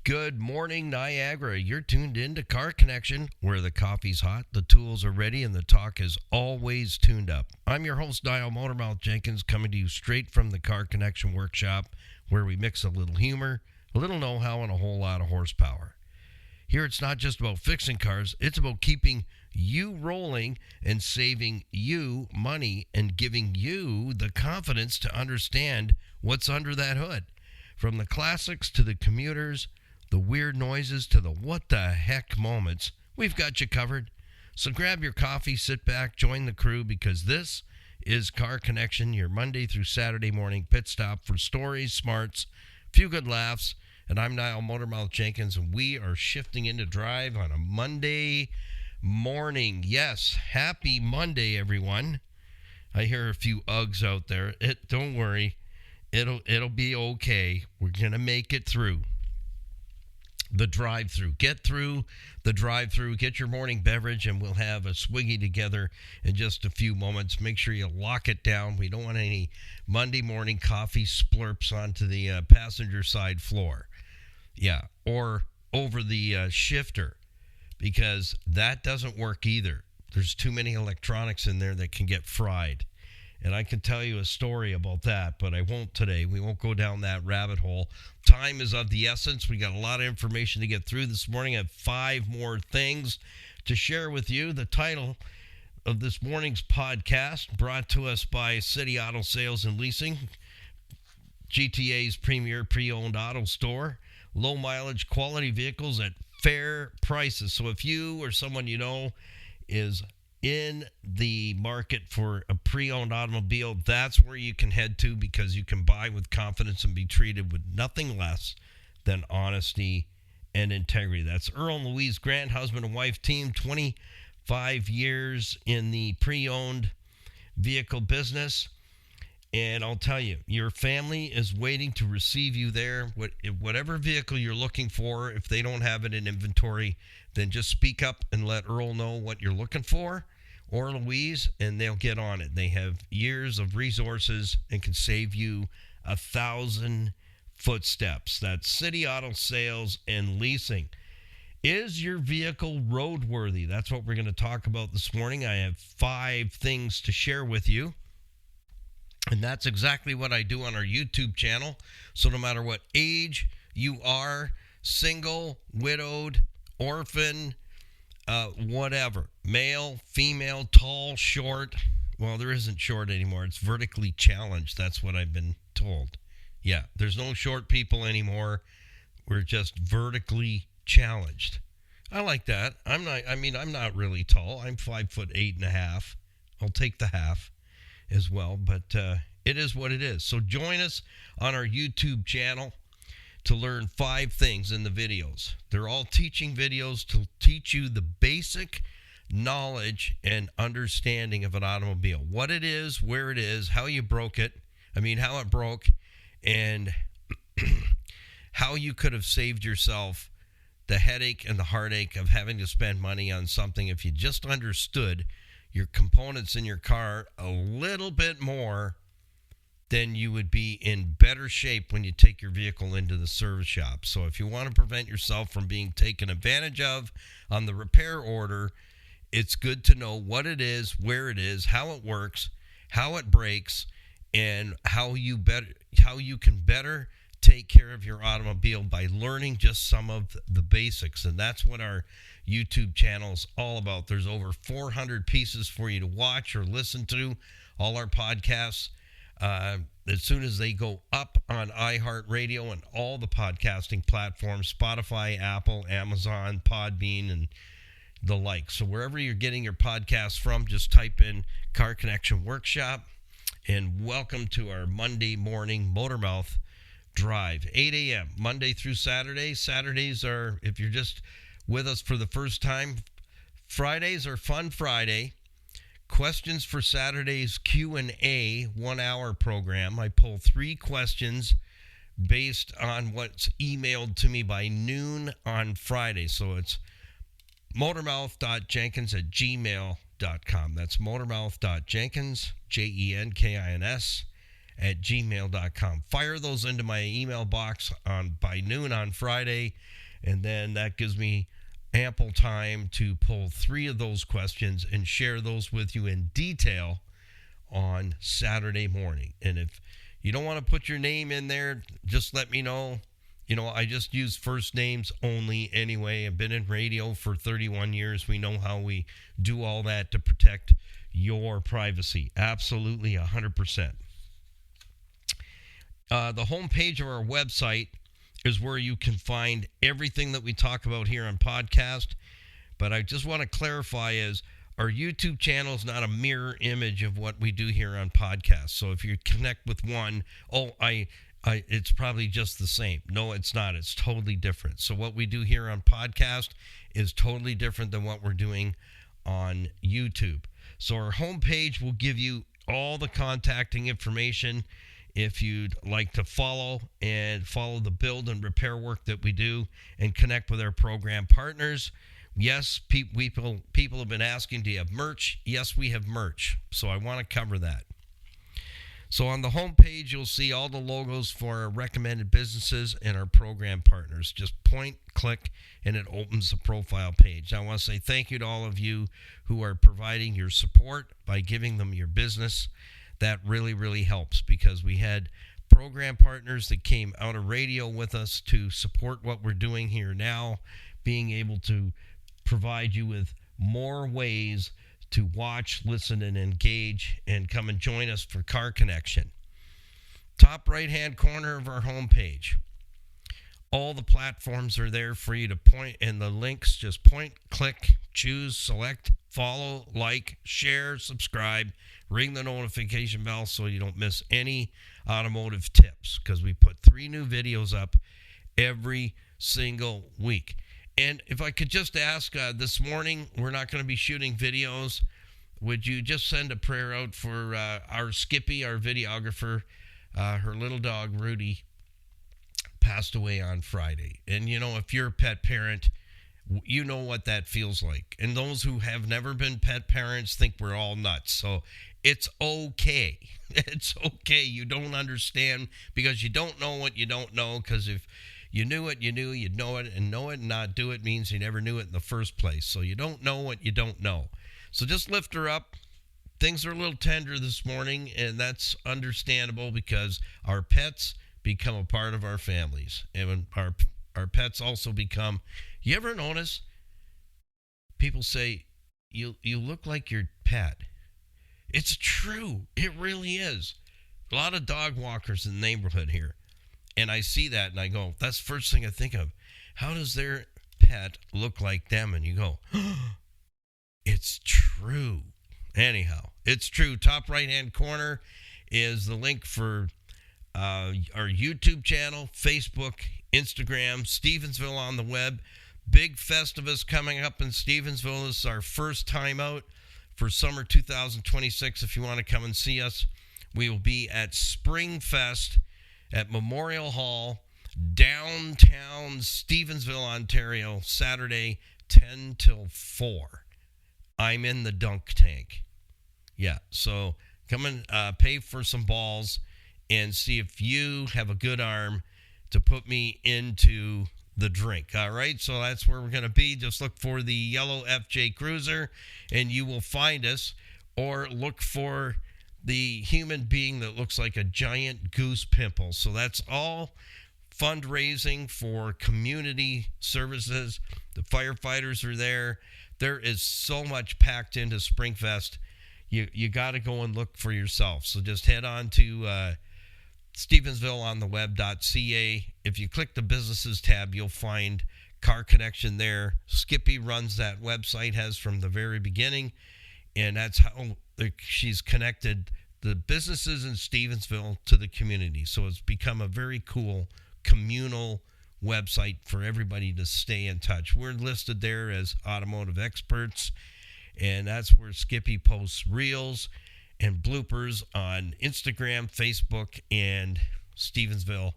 Good morning, Niagara. You're tuned in to Car Connection, where the coffee's hot, the tools are ready, and the talk is always tuned up. I'm your host, Nile Jenkins, coming to you straight from the Car Connection workshop, where we mix a little humor, a little know-how, and a whole lot of horsepower. Here, it's not just about fixing cars, it's about keeping you rolling and saving you money and giving you the confidence to understand what's under that hood. From the classics to the commuters, the weird noises to the what the heck moments, we've got you covered. So grab your coffee, sit back, join the crew, because this is Car Connection, your Monday through Saturday morning pit stop for stories, smarts, few good laughs. And I'm Motormouth Jenkins, and we are shifting into drive on a Monday morning. Yes, happy Monday, everyone. I hear a few Uggs out there. Don't worry, it'll be okay. We're gonna make it through the drive-through. Get through the drive-through, get your morning beverage, and we'll have a swiggy together in just a few moments. Make sure you lock it down. We don't want any Monday morning coffee splurps onto the passenger side floor. Yeah, or over the shifter, because that doesn't work either. There's too many electronics in there that can get fried. And I can tell you a story about that, but I won't today. We won't go down that rabbit hole. Time is of the essence. We got a lot of information to get through this morning. I have 5 more things to share with you. The title of this morning's podcast, brought to us by City Auto Sales and Leasing, GTA's premier pre-owned auto store. Low mileage, quality vehicles at fair prices. So if you or someone you know is in the market for a pre-owned automobile, that's where you can head to, because you can buy with confidence and be treated with nothing less than honesty and integrity. That's Earl and Louise Grant, husband and wife team, 25 years in the pre-owned vehicle business. And I'll tell you, your family is waiting to receive you there. Whatever vehicle you're looking for, if they don't have it in inventory, then just speak up and let Earl know what you're looking for, or Louise, and they'll get on it. They have years of resources and can save you 1,000 footsteps. That's City Auto Sales and Leasing. Is your vehicle roadworthy? That's what we're going to talk about this morning. I have 5 things to share with you. And that's exactly what I do on our YouTube channel. So no matter what age you are, single, widowed, orphan, whatever, male, female, tall, short. Well, there isn't short anymore. It's vertically challenged. That's what I've been told. Yeah, there's no short people anymore. We're just vertically challenged. I like that. I'm not really tall. I'm 5'8.5". I'll take the half as well, but it is what it is. So join us on our YouTube channel to learn 5 things in the videos. They're all teaching videos to teach you the basic knowledge and understanding of an automobile. What it is, where it is, how it broke, and how you could have saved yourself the headache and the heartache of having to spend money on something if you just understood your components in your car a little bit more. Then you would be in better shape when you take your vehicle into the service shop. So if you want to prevent yourself from being taken advantage of on the repair order, it's good to know what it is, where it is, how it works, how it breaks, and how you can better take care of your automobile by learning just some of the basics. And that's what our YouTube channel is all about. There's over 400 pieces for you to watch or listen to. All our podcasts, as soon as they go up on iHeartRadio and all the podcasting platforms, Spotify, Apple, Amazon, Podbean, and the like. So wherever you're getting your podcasts from, just type in Car Connection Workshop. And welcome to our Monday morning Motormouth Drive, 8 a.m., Monday through Saturday. Saturdays are, if you're just with us for the first time, Fridays are Fun Friday. Questions for Saturday's Q&A 1-hour program. I pull 3 questions based on what's emailed to me by noon on Friday. So it's motormouth.jenkins@gmail.com. That's motormouth.jenkins, Jenkins, at gmail.com. Fire those into my email box by noon on Friday, and then that gives me ample time to pull 3 of those questions and share those with you in detail on Saturday morning. And if you don't want to put your name in there, just let me know. I just use first names only anyway. I've been in radio for 31 years. We know how we do all that to protect your privacy. Absolutely, 100%. The homepage of our website is where you can find everything that we talk about here on podcast. But I just want to clarify is our YouTube channel is not a mirror image of what we do here on podcast. So if you connect with one, it's probably just the same. No, it's not. It's totally different. So what we do here on podcast is totally different than what we're doing on YouTube. So our homepage will give you all the contacting information if you'd like to follow the build and repair work that we do and connect with our program partners. Yes, people have been asking, do you have merch? Yes, we have merch. So I want to cover that. So on the homepage, you'll see all the logos for our recommended businesses and our program partners. Just point, click, and it opens the profile page. I want to say thank you to all of you who are providing your support by giving them your business. That really, really helps because we had program partners that came out of radio with us to support what we're doing here now, being able to provide you with more ways to watch, listen, and engage, and come and join us for Car Connection. Top right-hand corner of our homepage. All the platforms are there for you to point, and the links, just point, click, choose, select, follow, like, share, subscribe, ring the notification bell so you don't miss any automotive tips, because we put 3 new videos up every single week. And if I could just ask, this morning, we're not going to be shooting videos. Would you just send a prayer out for our Skippy, our videographer? Her little dog, Rudy, passed away on Friday. And, if you're a pet parent, you know what that feels like. And those who have never been pet parents think we're all nuts. So it's okay. It's okay. You don't understand because you don't know what you don't know, because if you knew it, you knew you'd know it, and know it and not do it means you never knew it in the first place. So you don't know what you don't know. So just lift her up. Things are a little tender this morning, and that's understandable because our pets become a part of our families. And when our pets also become, you ever notice people say, you look like your pet? It's true. It really is. A lot of dog walkers in the neighborhood here. And I see that and I go, that's the first thing I think of. How does their pet look like them? And you go, oh, it's true. Anyhow, it's true. Top right-hand corner is the link for our YouTube channel, Facebook, Instagram, Stevensville on the web. Big Festivus coming up in Stevensville. This is our first time out for summer 2026. If you want to come and see us, we will be at Spring Fest at Memorial Hall, downtown Stevensville, Ontario, Saturday, 10 till 4. I'm in the dunk tank. Yeah, so come and pay for some balls and see if you have a good arm to put me into the drink. All right, so that's where we're going to be. Just look for the yellow FJ Cruiser and you will find us, or look for the human being that looks like a giant goose pimple. So that's all fundraising for community services. The firefighters are there. There is so much packed into Springfest. You got to go and look for yourself. So just head on to StevensvilleOnTheWeb.ca. If you click the businesses tab, you'll find Car Connection there. Skippy runs that website, has from the very beginning, and that's how she's connected the businesses in Stevensville to the community. So it's become a very cool communal website for everybody to stay in touch. We're listed there as automotive experts, and that's where Skippy posts reels and bloopers on Instagram, Facebook, and Stevensville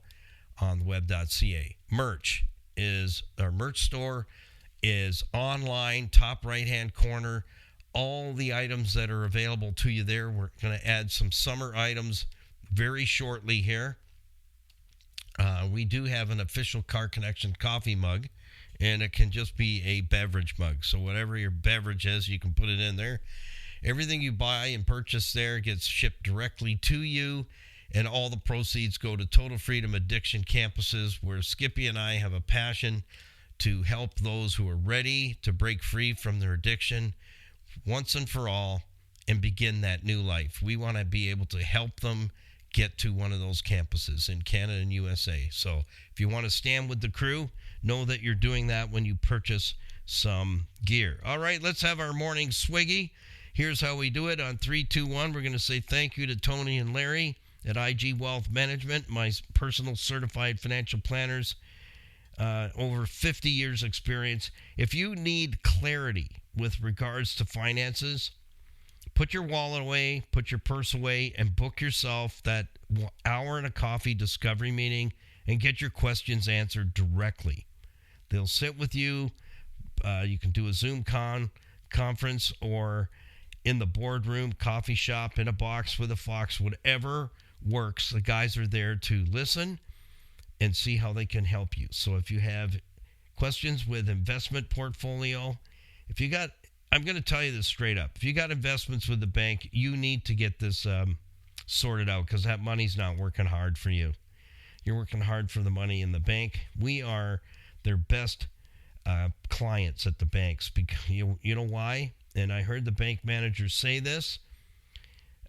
on the web.ca. Merch is our merch store is online, top right-hand corner. All the items that are available to you there. We're going to add some summer items very shortly here. We do have an official Car Connection coffee mug, and it can just be a beverage mug. So whatever your beverage is, you can put it in there. Everything you buy and purchase there gets shipped directly to you, and all the proceeds go to Total Freedom Addiction Campuses, where Skippy and I have a passion to help those who are ready to break free from their addiction once and for all and begin that new life. We want to be able to help them get to one of those campuses in Canada and USA. So if you want to stand with the crew, know that you're doing that when you purchase some gear. All right, let's have our morning swiggy. Here's how we do it. On 3, 2, 1, we're going to say thank you to Tony and Larry at IG Wealth Management, my personal certified financial planners, over 50 years experience. If you need clarity with regards to finances, put your wallet away, put your purse away, and book yourself that hour and a coffee discovery meeting and get your questions answered directly. They'll sit with you. You can do a Zoom conference or in the boardroom, coffee shop, in a box with a fox, whatever works. The guys are there to listen and see how they can help you. So if you have questions with investment portfolio, I'm going to tell you this straight up. If you got investments with the bank, you need to get this sorted out, because that money's not working hard for you. You're working hard for the money in the bank. We are their best clients at the banks. Because you know why? And I heard the bank manager say this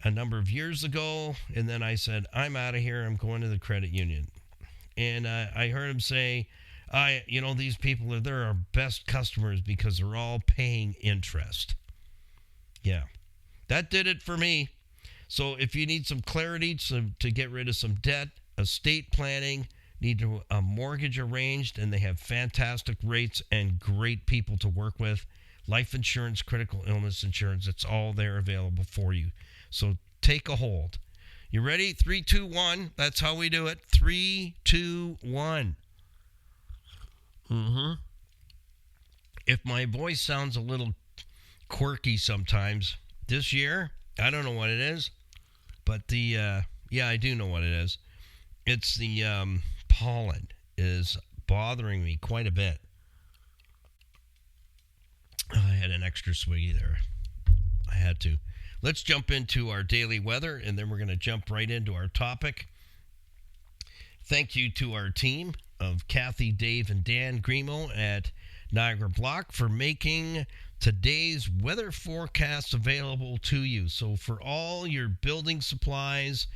a number of years ago, and then I said, I'm out of here. I'm going to the credit union. And I heard him say, these people, they're our best customers because they're all paying interest. Yeah, that did it for me. So if you need some clarity to get rid of some debt, estate planning, need a mortgage arranged, and they have fantastic rates and great people to work with, life insurance, critical illness insurance, it's all there available for you. So take a hold. You ready? 3, 2, 1. That's how we do it. 3, 2, 1. If my voice sounds a little quirky sometimes this year, I don't know what it is, but I do know what it is. It's the pollen is bothering me quite a bit. I had an extra swiggy there. I had to. Let's jump into our daily weather, and then we're going to jump right into our topic. Thank you to our team of Kathy, Dave, and Dan Grimo at Niagara Block for making today's weather forecast available to you. So for all your building supplies,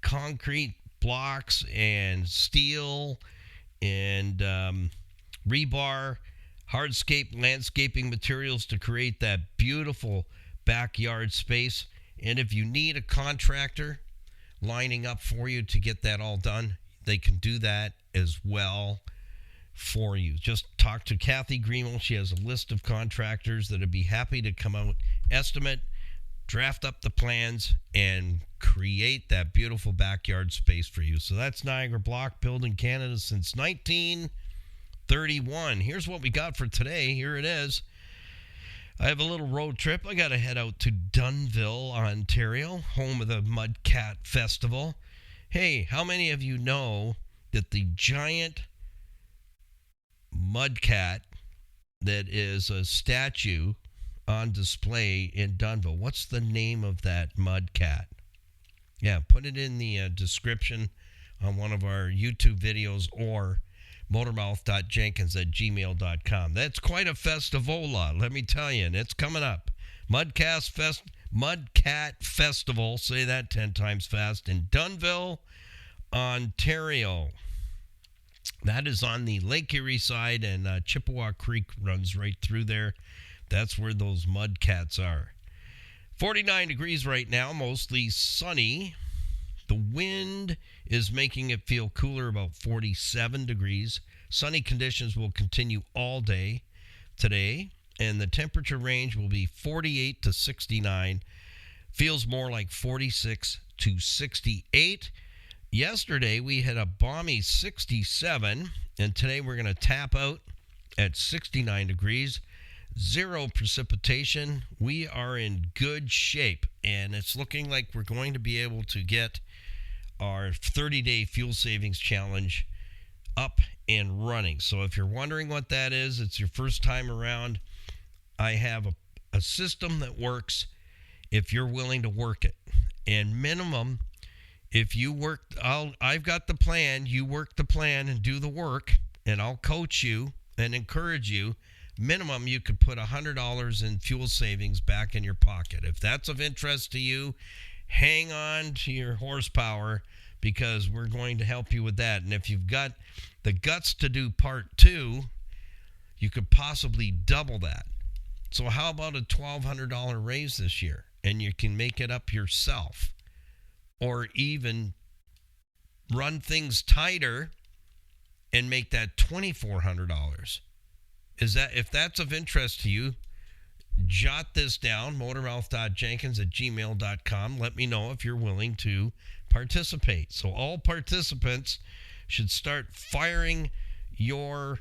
concrete blocks and steel and rebar, hardscape landscaping materials to create that beautiful backyard space. And if you need a contractor lining up for you to get that all done, they can do that as well for you. Just talk to Kathy Grimo. She has a list of contractors that would be happy to come out, estimate, draft up the plans, and create that beautiful backyard space for you. So that's Niagara Block, built in Canada since 1931. Here's what we got for today. Here it is. I have a little road trip. I got to head out to Dunnville, Ontario, home of the Mudcat Festival. Hey, how many of you know that the giant mudcat that is a statue on display in Dunnville, what's the name of that mudcat? Yeah, put it in the description on one of our YouTube videos or motormouth.jenkins@gmail.com. That's quite a festivola, let me tell you, and it's coming up. Mudcat Festival, say that 10 times fast, in Dunnville, Ontario. That is on the Lake Erie side, and Chippewa Creek runs right through there. That's where those mudcats are. 49 degrees right now, mostly sunny. The wind is making it feel cooler, about 47 degrees. Sunny conditions will continue all day today, and the temperature range will be 48 to 69. Feels more like 46 to 68. Yesterday, we had a balmy 67, and today we're going to tap out at 69 degrees. Zero precipitation. We are in good shape, and it's looking like we're going to be able to get our 30-day fuel savings challenge up and running. So if you're wondering what that is, it's your first time around, I have a system that works if you're willing to work it. And minimum, if you work, I've got the plan, you work the plan and do the work, and I'll coach you and encourage you. Minimum, you could put $100 in fuel savings back in your pocket. If that's of interest to you, hang on to your horsepower, because we're going to help you with that. And if you've got the guts to do part 2, you could possibly double that. So how about a $1,200 raise this year? And you can make it up yourself, or even run things tighter and make that $2,400. If that's of interest to you, jot this down, motormouth.jenkins@gmail.com. Let me know if you're willing to participate. So all participants should start firing your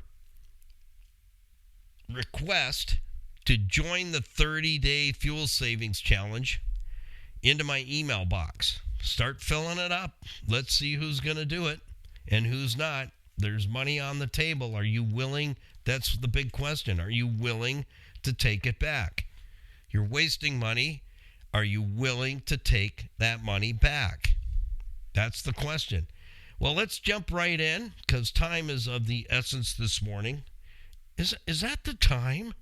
request to join the 30-day fuel savings challenge into my email box. Start filling it up. Let's see who's going to do it and who's not. There's money on the table. Are you willing? That's the big question. Are you willing to take it back? You're wasting money. Are you willing to take that money back? That's the question. Well, let's jump right in, because time is of the essence this morning. Is that the time?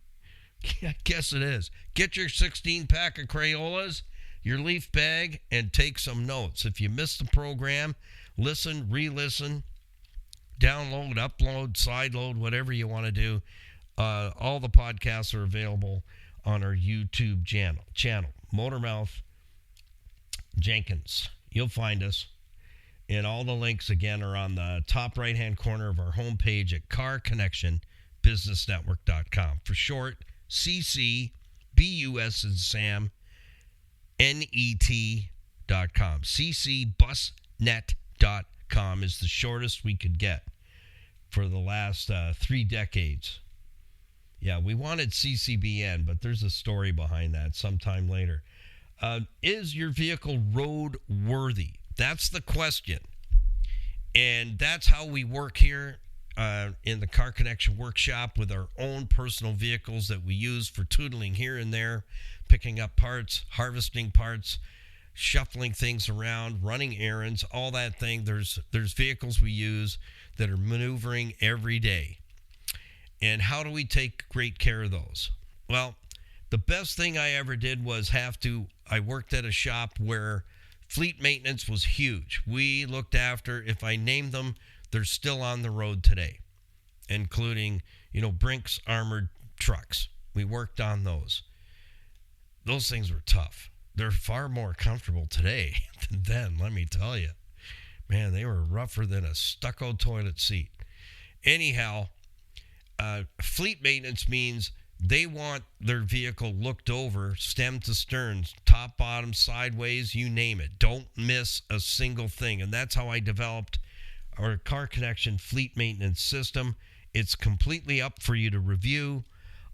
Yeah, I guess it is. Get your 16-pack of Crayolas, your leaf bag, and take some notes. If you missed the program, listen, re-listen, download, upload, sideload, whatever you want to do. All the podcasts are available on our YouTube channel, Motormouth Jenkins. You'll find us. And all the links, again, are on the top right-hand corner of our homepage at carconnectionbusinessnetwork.com. For short, CC, BUS and Sam, net.com. ccbusnet.com is the shortest we could get for the last 3 decades. Yeah, we wanted CCBN, but there's a story behind that sometime later. Is your vehicle roadworthy? That's the question. And that's how we work here in the Car Connection Workshop, with our own personal vehicles that we use for tootling here and there, picking up parts, harvesting parts, shuffling things around, running errands, all that thing. There's vehicles we use that are maneuvering every day. And how do we take great care of those? Well, the best thing I ever did was I worked at a shop where fleet maintenance was huge. We looked after, if I named them, they're still on the road today, including, Brinks armored trucks. We worked on those. Those things were tough. They're far more comfortable today than then, let me tell you. Man, they were rougher than a stucco toilet seat. Anyhow, fleet maintenance means they want their vehicle looked over, stem to stern, top, bottom, sideways, you name it. Don't miss a single thing. And that's how I developed our Car Connection fleet maintenance system. It's completely up for you to review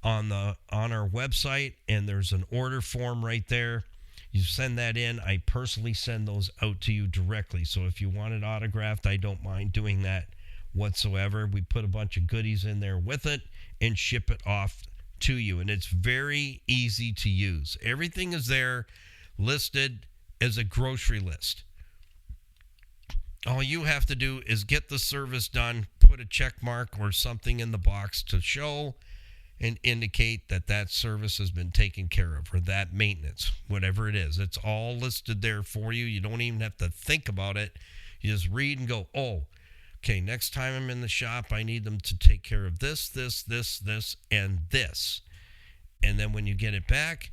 on our website, and there's an order form right there. You send that in. I personally send those out to you directly. So if you want it autographed, I don't mind doing that whatsoever. We put a bunch of goodies in there with it and ship it off to you. And it's very easy to use. Everything is there listed as a grocery list. All you have to do is get the service done, put a check mark or something in the box to show and indicate that service has been taken care of, or that maintenance, whatever it is. It's all listed there for you. You don't even have to think about it. You just read and go, oh, okay, next time I'm in the shop, I need them to take care of this, and this. And then when you get it back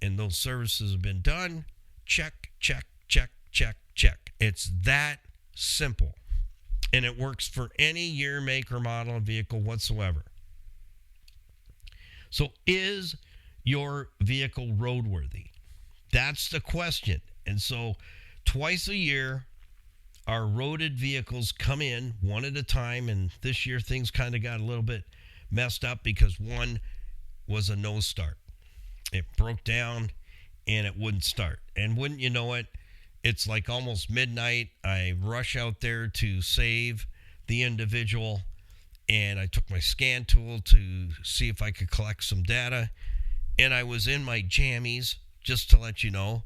and those services have been done, check, check, check, check, check. It's that simple. And it works for any year, make, or model of vehicle whatsoever. So is your vehicle roadworthy? That's the question. And so twice a year, our roaded vehicles come in one at a time. And this year things kind of got a little bit messed up because one was a no start. It broke down and it wouldn't start. And wouldn't you know it, It's like almost midnight. I rush out there to save the individual, and I took my scan tool to see if I could collect some data. And I was in my jammies, just to let you know,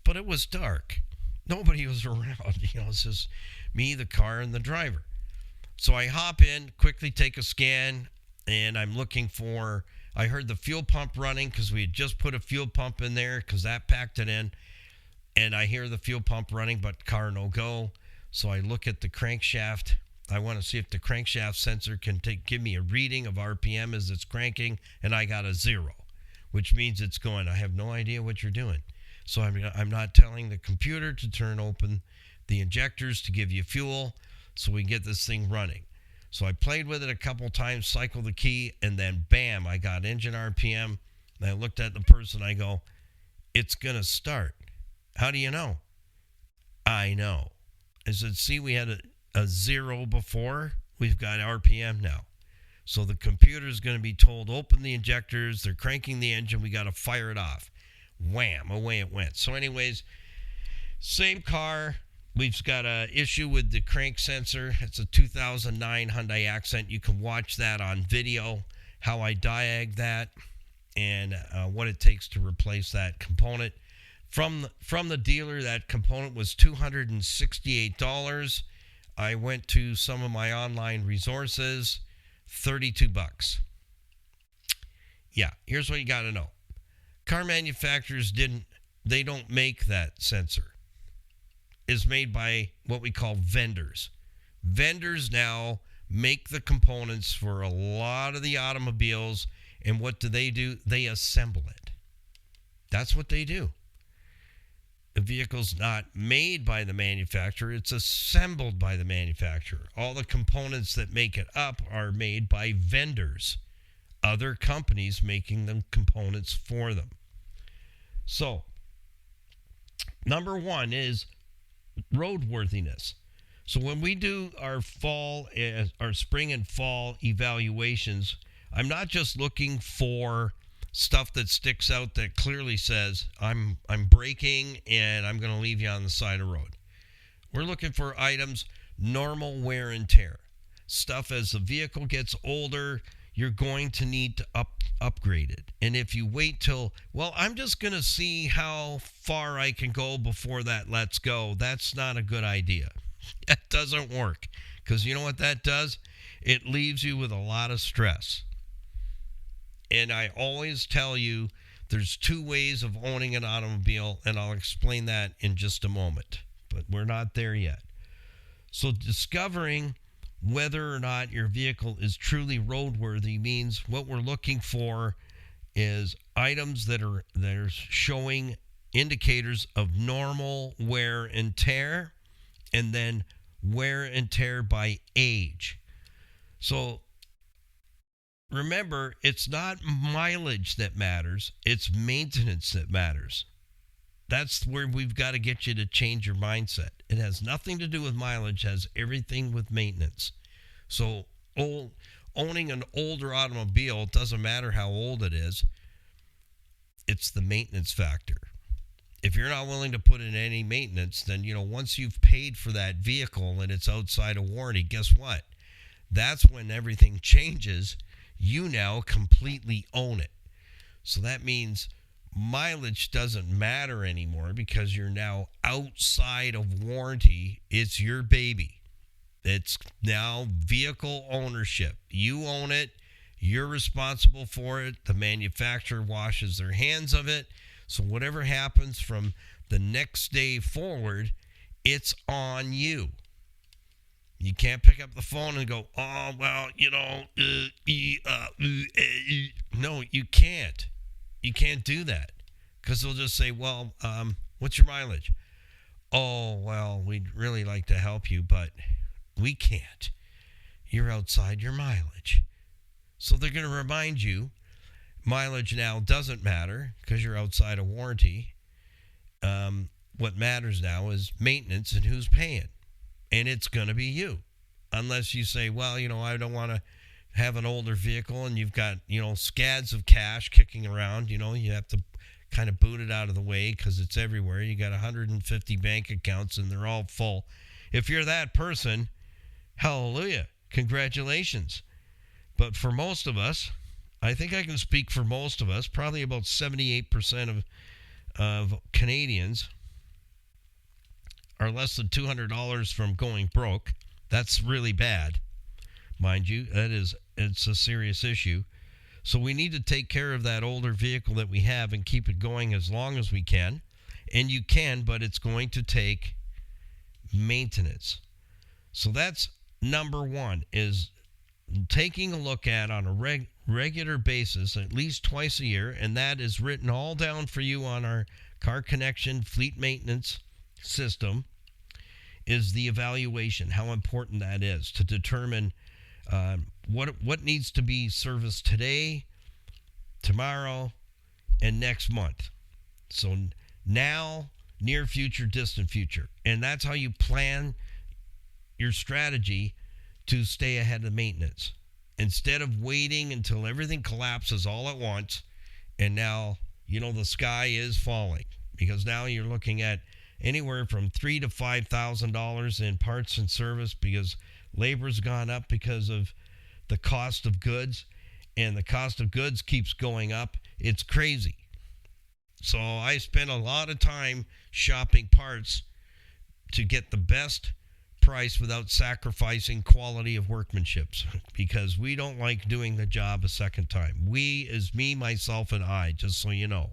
but it was dark. Nobody was around. It's just me, the car, and the driver. So I hop in, quickly take a scan, and I'm looking for, I heard the fuel pump running because we had just put a fuel pump in there because that packed it in. And I hear the fuel pump running, but car no go. So I look at the crankshaft. I want to see if the crankshaft sensor can give me a reading of RPM as it's cranking, and I got a 0, which means it's going, I have no idea what you're doing. So I'm not telling the computer to turn open the injectors to give you fuel so we get this thing running. So I played with it a couple times, cycled the key, and then bam, I got engine RPM. And I looked at the person, I go, it's going to start. How do you know? I know. I said, see, we had a 0 before. We've got RPM now. So the computer is going to be told, open the injectors. They're cranking the engine. We got to fire it off. Wham, away it went. So anyways, same car. We've got an issue with the crank sensor. It's a 2009 Hyundai Accent. You can watch that on video, how I diag that and what it takes to replace that component. From the dealer, that component was $268. I went to some of my online resources, $32. Yeah, here's what you got to know. Car manufacturers they don't make that sensor. It's made by what we call vendors. Vendors now make the components for a lot of the automobiles, and what do? They assemble it. That's what they do. The vehicle's not made by the manufacturer, it's assembled by the manufacturer. All the components that make it up are made by vendors, other companies making them components for them. So, number one is roadworthiness. So when we do our spring and fall evaluations, I'm not just looking for stuff that sticks out that clearly says I'm braking and I'm going to leave you on the side of the road. We're looking for items, normal wear and tear. Stuff as the vehicle gets older, you're going to need to upgrade it. And if you wait till, I'm just going to see how far I can go before that lets go, that's not a good idea. That doesn't work. Because you know what that does? It leaves you with a lot of stress. And I always tell you there's two ways of owning an automobile, and I'll explain that in just a moment. But we're not there yet. So discovering whether or not your vehicle is truly roadworthy means what we're looking for is items that are showing indicators of normal wear and tear, and then wear and tear by age. So remember, it's not mileage that matters, it's maintenance that matters. That's where we've got to get you to change your mindset. It has nothing to do with mileage, it has everything with maintenance. So owning an older automobile, it doesn't matter how old it is, it's the maintenance factor. If you're not willing to put in any maintenance, then, once you've paid for that vehicle and it's outside of warranty, guess what? That's when everything changes. You now completely own it. So that means mileage doesn't matter anymore because you're now outside of warranty. It's your baby. It's now vehicle ownership. You own it. You're responsible for it. The manufacturer washes their hands of it. So whatever happens from the next day forward, it's on you. You can't pick up the phone and go, no, you can't. You can't do that because they'll just say, what's your mileage? Oh, we'd really like to help you, but we can't. You're outside your mileage. So they're going to remind you, mileage now doesn't matter because you're outside of warranty. What matters now is maintenance and who's paying. And it's going to be you. Unless you say, I don't want to have an older vehicle and you've got, scads of cash kicking around. You have to kind of boot it out of the way because it's everywhere. You got 150 bank accounts and they're all full. If you're that person, hallelujah, congratulations. But for most of us, I think I can speak for most of us, probably about 78% of Canadians are less than $200 from going broke. That's really bad, mind you. It's a serious issue. So we need to take care of that older vehicle that we have and keep it going as long as we can. And you can, but it's going to take maintenance. So that's number one, is taking a look at on a regular basis, at least twice a year, and that is written all down for you on our Car Connection fleet maintenance system, is the evaluation, how important that is to determine what needs to be serviced today, tomorrow, and next month. So now, near future, distant future. And that's how you plan your strategy to stay ahead of maintenance. Instead of waiting until everything collapses all at once, and now, the sky is falling. Because now you're looking at anywhere from $3,000 to $5,000 in parts and service because labor's gone up because of the cost of goods, and the cost of goods keeps going up. It's crazy. So I spend a lot of time shopping parts to get the best price without sacrificing quality of workmanship, because we don't like doing the job a second time. We is me, myself, and I, just so you know.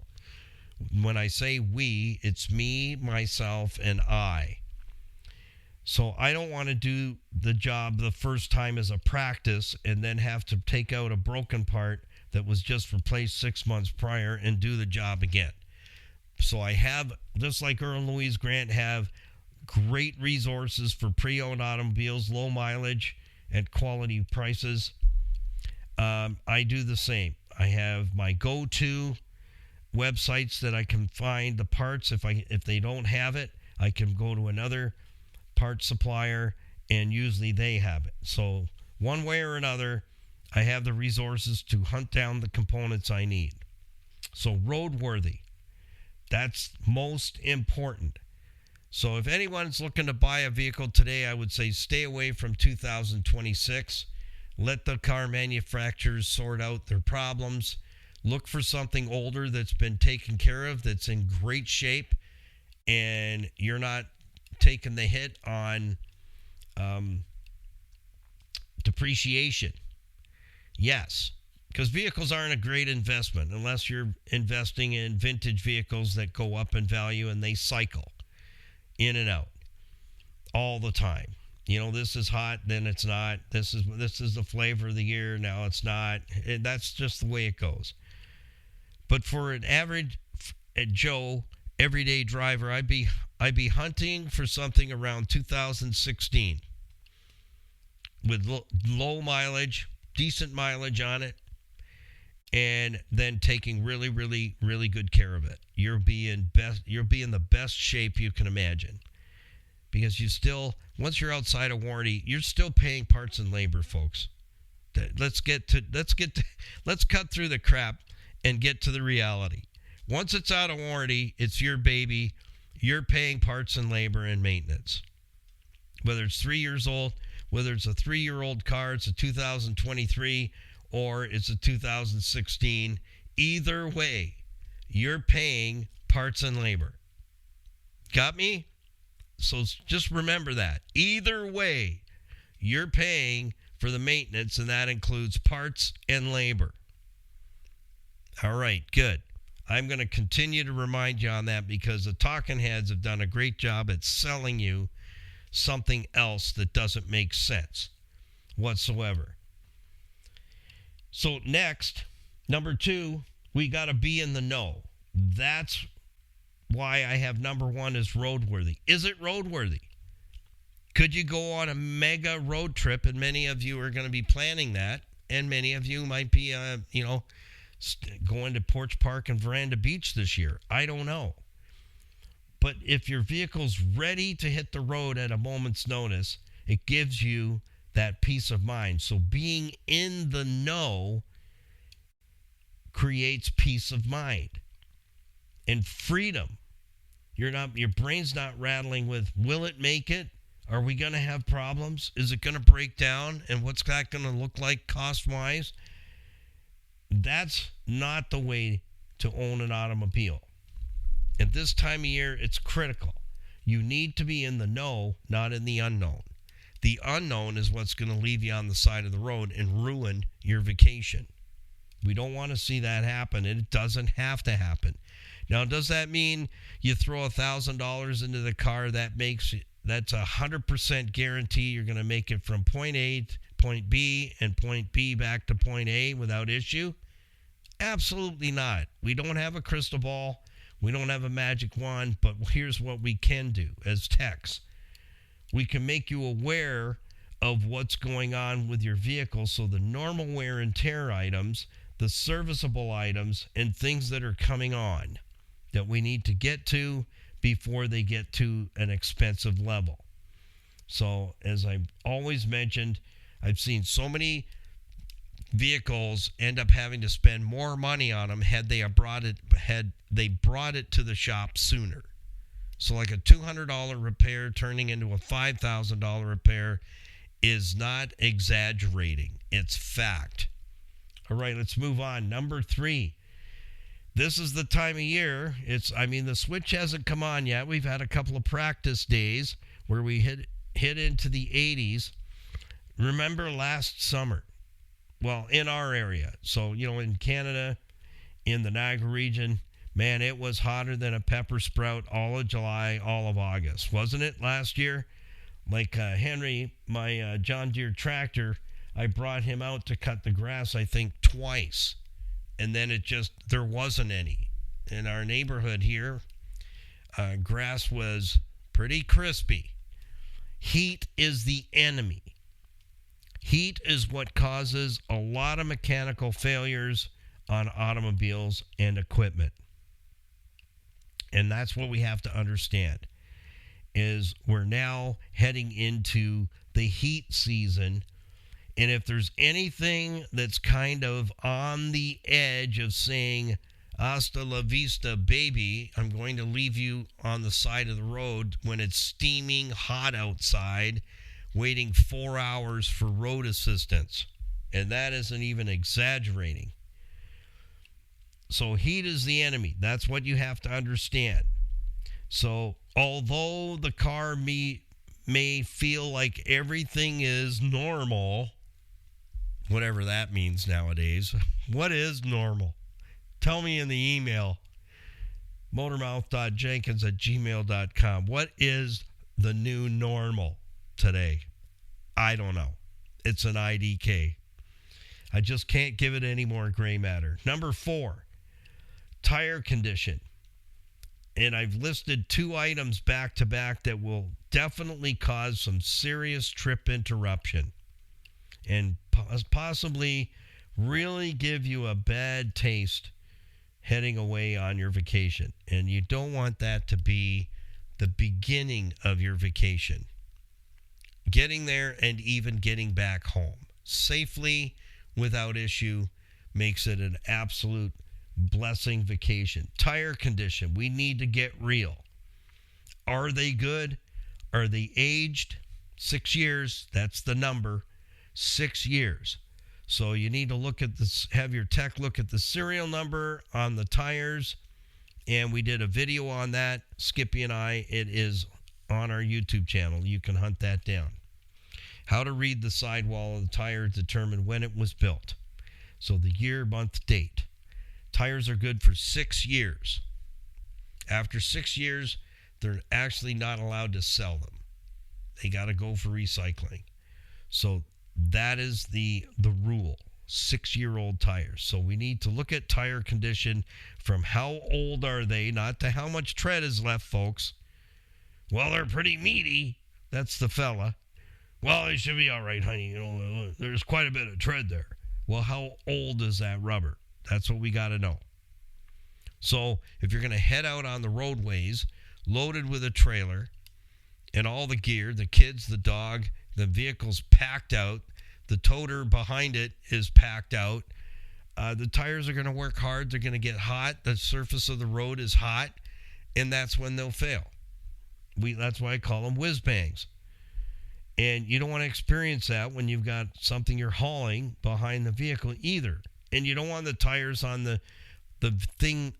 When I say we, it's me, myself, and I. So I don't want to do the job the first time as a practice and then have to take out a broken part that was just replaced 6 months prior and do the job again. So I have, just like Earl and Louise Grant have great resources for pre-owned automobiles, low mileage at quality prices. I do the same. I have my go-to websites that I can find the parts. If they don't have it, I can go to another part supplier, and usually they have it. So one way or another, I have the resources to hunt down the components I need. So roadworthy, that's most important. So if anyone's looking to buy a vehicle today, I would say stay away from 2026. Let the car manufacturers sort out their problems. Look for something older that's been taken care of, that's in great shape, and you're not taking the hit on depreciation. Yes, because vehicles aren't a great investment unless you're investing in vintage vehicles that go up in value and they cycle in and out all the time. This is hot, then it's not. This is the flavor of the year, now it's not. That's just the way it goes. But for an average Joe, everyday driver, I'd be hunting for something around 2016 with low mileage, decent mileage on it, and then taking really, really, really good care of it. You'll be in the best shape you can imagine, because once you're outside of warranty, you're still paying parts and labor, folks. Let's cut through the crap and get to the reality. Once it's out of warranty, it's your baby. You're paying parts and labor and maintenance. Whether it's 3 years old, whether it's a 3-year-old car, it's a 2023, or it's a 2016, either way, you're paying parts and labor. Got me? So just remember that. Either way, you're paying for the maintenance, and that includes parts and labor. All right, good. I'm going to continue to remind you on that, because the talking heads have done a great job at selling you something else that doesn't make sense whatsoever. So next, number 2, we got to be in the know. That's why I have number 1 is roadworthy. Is it roadworthy? Could you go on a mega road trip? And many of you are going to be planning that. And many of you might be, going to Porch Park and Veranda Beach this year. I don't know. But if your vehicle's ready to hit the road at a moment's notice, it gives you that peace of mind. So being in the know creates peace of mind. and freedom. Your brain's not rattling with, will it make it? Are we going to have problems? Is it going to break down? And what's that going to look like cost-wise? That's not the way to own an automobile. At this time of year, it's critical. You need to be in the know, not in the unknown. The unknown is what's going to leave you on the side of the road and ruin your vacation. We don't want to see that happen, and it doesn't have to happen. Now, does that mean you throw $1,000 into the car? That's 100% guarantee you're going to make it from point A to point B and point B back to point A without issue? Absolutely not. We don't have a crystal ball. We don't have a magic wand, but here's what we can do as techs. We can make you aware of what's going on with your vehicle, so the normal wear and tear items, the serviceable items, and things that are coming on that we need to get to before they get to an expensive level. So, as I've always mentioned, I've seen so many vehicles end up having to spend more money on them had they brought it to the shop sooner. So like a $200 repair turning into a $5,000 repair is not exaggerating. It's fact. All right, let's move on. Number 3. This is the time of year. The switch hasn't come on yet. We've had a couple of practice days where we hit into the 80s. Remember last summer? Well, in our area. So, in Canada, in the Niagara region, man, it was hotter than a pepper sprout all of July, all of August. Wasn't it last year? Like Henry, my John Deere tractor, I brought him out to cut the grass, I think, twice. And then there wasn't any. In our neighborhood here, grass was pretty crispy. Heat is the enemy. Heat is what causes a lot of mechanical failures on automobiles and equipment. And that's what we have to understand, is we're now heading into the heat season. And if there's anything that's kind of on the edge of saying, hasta la vista, baby, I'm going to leave you on the side of the road when it's steaming hot outside, waiting 4 hours for road assistance. And that isn't even exaggerating. So heat is the enemy. That's what you have to understand. So although the car may feel like everything is normal, whatever that means nowadays, what is normal? Tell me in the email, motormouth.jenkins@gmail.com. What is the new normal today? I don't know. It's an IDK. I just can't give it any more gray matter. Number 4, tire condition. And I've listed 2 items back to back that will definitely cause some serious trip interruption and possibly really give you a bad taste heading away on your vacation. And you don't want that to be the beginning of your vacation. Getting there and even getting back home safely without issue makes it an absolute blessing vacation. Tire condition. We need to get real. Are they good? Are they aged? 6 years. That's the number. 6 years. So you need to look at this, have your tech look at the serial number on the tires. And we did a video on that, Skippy and I. It is on our YouTube channel. You can hunt that down. How to read the sidewall of the tire to determine when it was built. So the year, month, date. Tires are good for 6 years. After 6 years, they're actually not allowed to sell them. They got to go for recycling. So that is the rule. 6-year-old tires. So we need to look at tire condition from how old are they, not to how much tread is left, folks. Well, they're pretty meaty. That's the fella. Well, they should be all right, honey. There's quite a bit of tread there. Well, how old is that rubber? That's what we got to know. So if you're going to head out on the roadways loaded with a trailer and all the gear, the kids, the dog, the vehicle's packed out, the toter behind it is packed out, The tires are going to work hard. They're going to get hot. The surface of the road is hot, and that's when they'll fail. That's why I call them whiz bangs. And you don't want to experience that when you've got something you're hauling behind the vehicle either. And you don't want the tires on the thing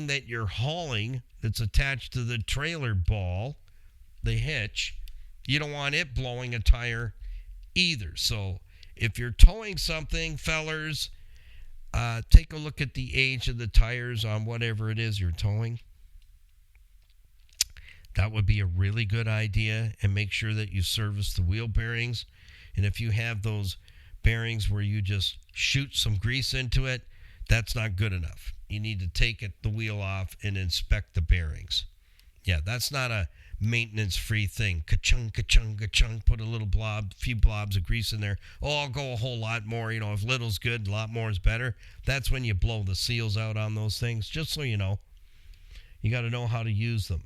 that you're hauling that's attached to the trailer ball, the hitch. You don't want it blowing a tire either. So if you're towing something, fellers, take a look at the age of the tires on whatever it is you're towing. That would be a really good idea, and make sure that you service the wheel bearings. And if you have those bearings where you just shoot some grease into it, that's not good enough. You need to take the wheel off and inspect the bearings. Yeah, that's not a maintenance-free thing. Ka-chung, ka-chung, ka-chung, put a few blobs of grease in there. Oh, I'll go a whole lot more. If little's good, a lot more is better. That's when you blow the seals out on those things, just so you know. You got to know how to use them.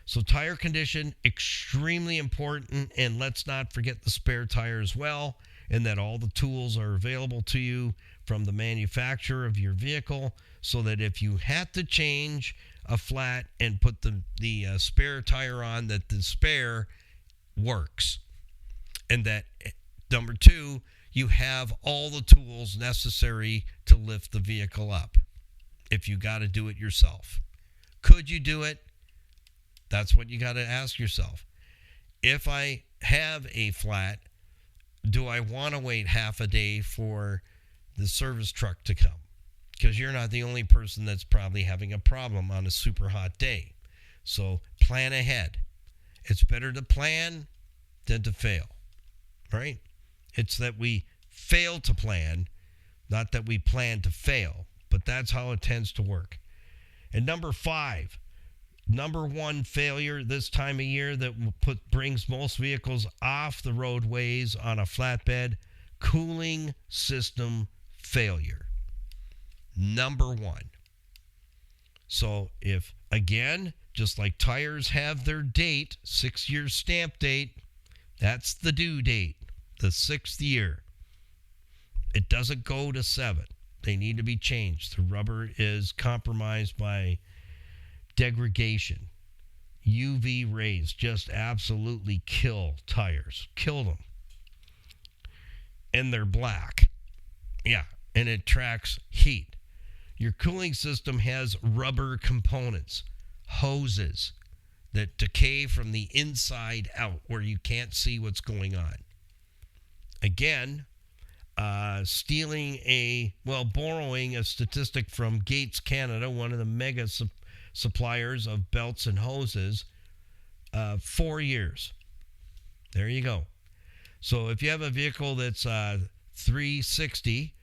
So tire condition, extremely important, and let's not forget the spare tire as well, and that all the tools are available to you from the manufacturer of your vehicle, so that if you had to change a flat and put the spare tire on, that the spare works. And that, number two, you have all the tools necessary to lift the vehicle up if you got to do it yourself. Could you do it? That's what you got to ask yourself. If I have a flat, do I want to wait half a day for the service truck to come? Because you're not the only person that's probably having a problem on a super hot day. So plan ahead. It's better to plan than to fail, right? It's that we fail to plan, not that we plan to fail. But that's how it tends to work. And number one failure this time of year that brings most vehicles off the roadways on a flatbed, cooling system failure. Number one. So if, again, just like tires have their date, 6 year stamp date, that's the due date, the 6th year. It doesn't go to 7. They need to be changed. The rubber is compromised by degradation. UV rays just absolutely kill tires. Kill them. And they're black. Yeah, and it tracks heat. Your cooling system has rubber components, hoses that decay from the inside out where you can't see what's going on. Again, borrowing a statistic from Gates Canada, one of the mega suppliers of belts and hoses, 4 years. There you go. So if you have a vehicle that's 360,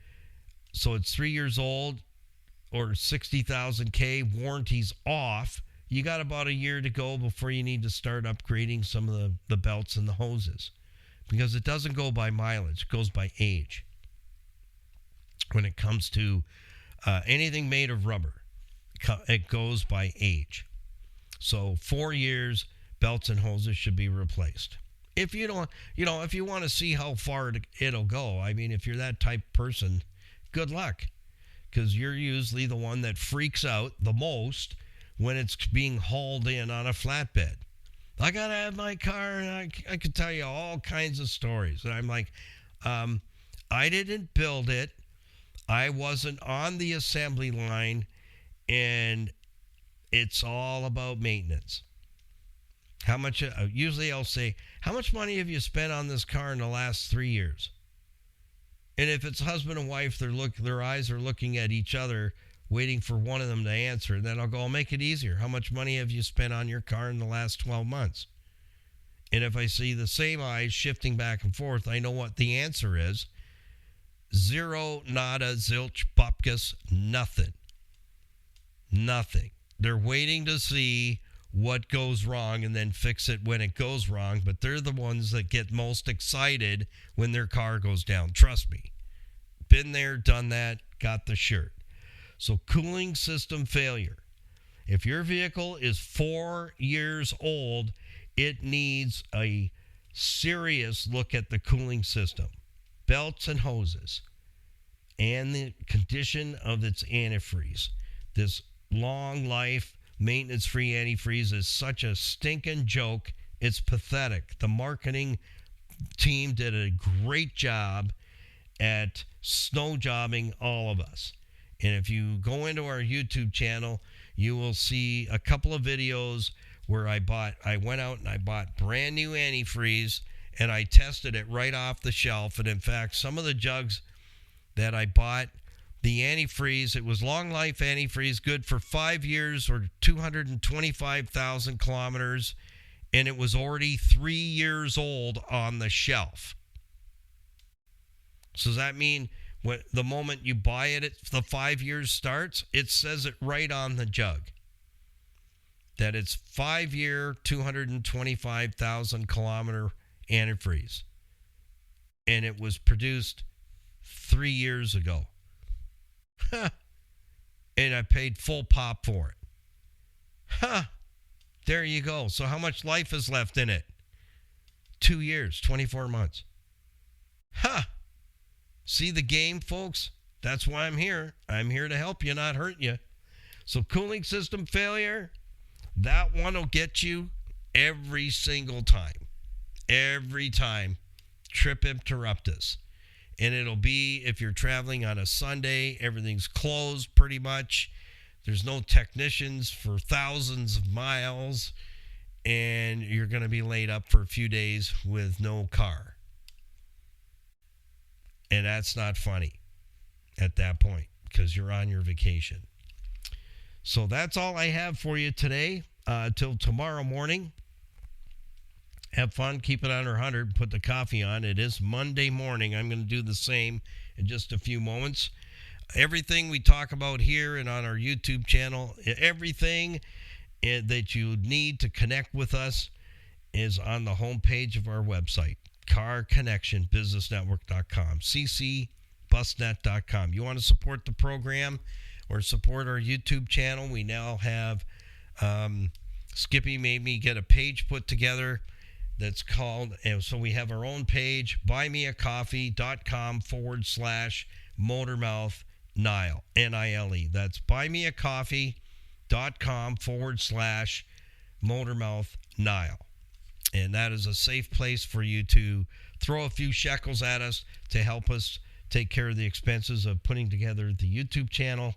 so it's 3 years old or 60,000 K, warranty's off, you got about a year to go before you need to start upgrading some of the belts and the hoses, because it doesn't go by mileage, it goes by age. When it comes to anything made of rubber, it goes by age. So 4 years, belts and hoses should be replaced. If you don't, if you want to see how far it'll go, I mean, if you're that type of person, good luck, because you're usually the one that freaks out the most when it's being hauled in on a flatbed. I got to have my car, and I could tell you all kinds of stories. And I'm like, I didn't build it. I wasn't on the assembly line, and it's all about maintenance. How much, usually I'll say, how much money have you spent on this car in the last 3 years? And if it's husband and wife, their eyes are looking at each other, waiting for one of them to answer. And then I'll make it easier. How much money have you spent on your car in the last 12 months? And if I see the same eyes shifting back and forth, I know what the answer is. Zero, nada, zilch, bupkis, nothing. Nothing. They're waiting to see what goes wrong and then fix it when it goes wrong, but they're the ones that get most excited when their car goes down. Trust me. Been there, done that, got the shirt. So cooling system failure. If your vehicle is 4 years old, it needs a serious look at the cooling system. Belts and hoses. and the condition of its antifreeze. This long life, maintenance-free antifreeze is such a stinking joke. It's pathetic. The marketing team did a great job at snow jobbing all of us. And if you go into our YouTube channel, you will see a couple of videos where I went out and I bought brand new antifreeze and I tested it right off the shelf. And in fact, some of the jugs that I bought, the antifreeze, it was long life antifreeze, good for 5 years or 225,000 kilometers. And it was already 3 years old on the shelf. So does that mean the moment you buy it, the 5 years starts? It says it right on the jug that it's 5-year, 225,000 kilometer antifreeze. And it was produced 3 years ago. And I paid full pop for it. There you go. So how much life is left in it? 2 years, 24 months. See the game, folks? That's why I'm here. I'm here to help you, not hurt you. So cooling system failure, that one will get you every single time. Every time. Trip interruptus. And it'll be if you're traveling on a Sunday, everything's closed pretty much. There's no technicians for thousands of miles, and you're going to be laid up for a few days with no car. And that's not funny at that point because you're on your vacation. So that's all I have for you today. Till tomorrow morning. Have fun. Keep it under 100. Put the coffee on. It is Monday morning. I'm going to do the same in just a few moments. Everything we talk about here and on our YouTube channel, everything that you need to connect with us is on the homepage of our website, carconnectionbusinessnetwork.com, ccbusnet.com. You want to support the program or support our YouTube channel? We now have Skippy made me get a page put together that's called, and so we have our own page, buymeacoffee.com/Motormouth Nile, Nile. That's buymeacoffee.com/Motormouth Nile. And that is a safe place for you to throw a few shekels at us to help us take care of the expenses of putting together the YouTube channel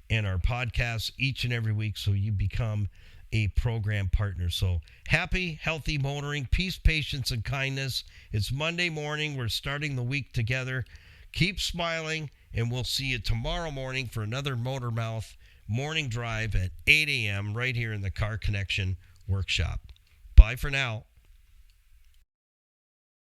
and our podcasts each and every week so you become a program partner. So happy, healthy motoring, peace, patience, and kindness. It's Monday morning. We're starting the week together. Keep smiling, and we'll see you tomorrow morning for another Motormouth morning drive at 8 a.m. right here in the Car Connection Workshop. Bye for now.